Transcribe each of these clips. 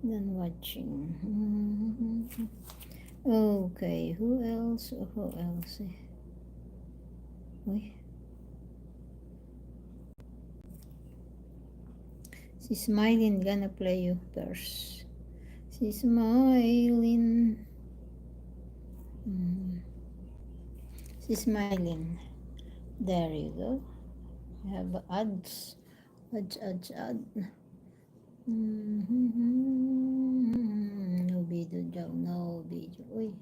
Done watching. Okay, who else? Uy. Si Smiling gonna play you first. Si Smiling. Si Smiling. There you go. You have ads. Ads. No video daw. No video. Uy.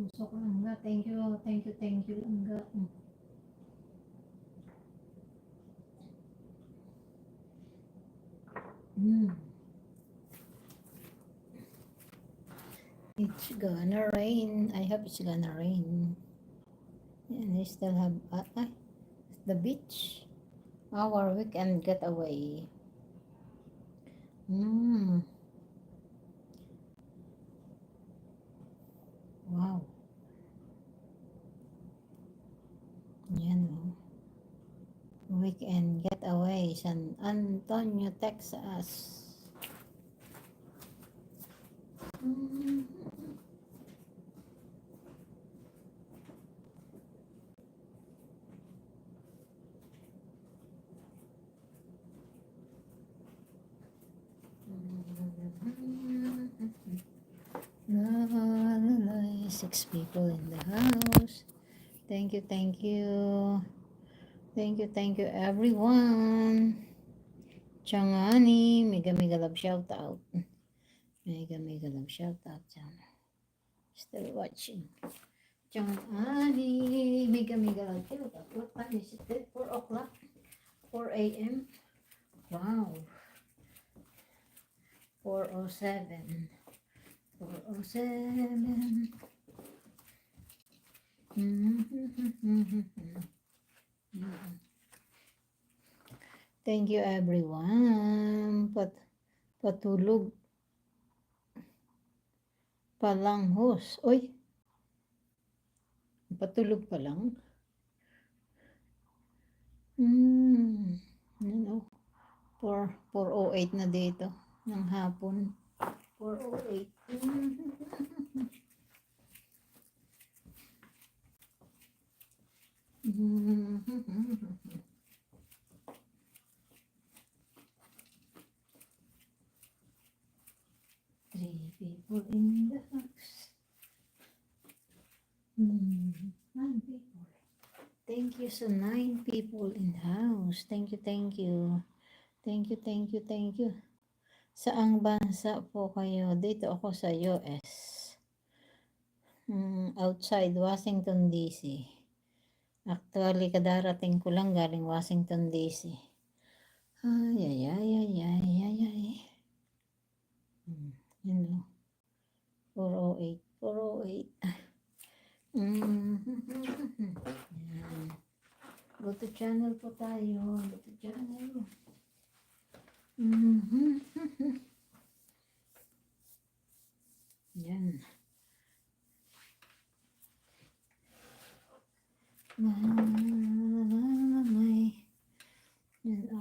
Tusok lang nga. Thank you, langga. It's gonna rain. I hope it's gonna rain. And I still have the beach. Our weekend getaway. Wow. Yan o. Weekend getaway, San Antonio, Texas. Six people in the house. Thank you everyone. Changani, mega love shout out. Mega love shout out. Still watching. Changani, mega love shout out. What time is it? 4 o'clock? 4 a.m. Wow. 4:07. 4:07. Thank you everyone. Patulog pa lang host. Oy. Patulog pa lang. Ano? 4:08 na dito ng hapon. 4:08. 3 people in the house. 9 people. Thank you sa 9 people in the house. Thank you. Saang bansa po kayo? Dito ako sa US. Outside Washington DC. Actually, kadarating ko lang galing Washington DC. Ay. You know, 408. Go to channel po tayo. Yan.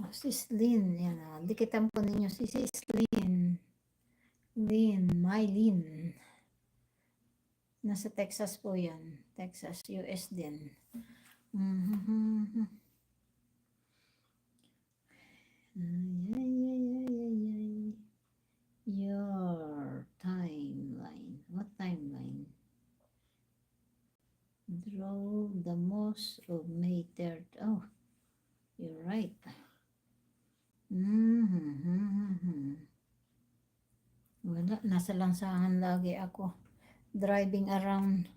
Sis Lynn. Yan. Dikitan po ninyo si Sis Lynn. My Lynn. Nasa Texas po yan. Texas, US din. Your timeline. What timeline? Draw the most of May 3rd. Oh, you're right. Wala, nasa lansangan lagi ako. Driving around.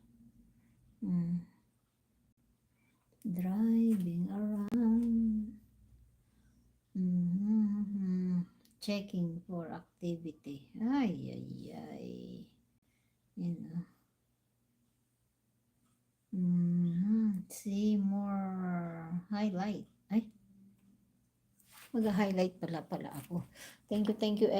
Checking for activity. Ay. You know. See more highlight. Ay. Mag-highlight pala ako. Thank you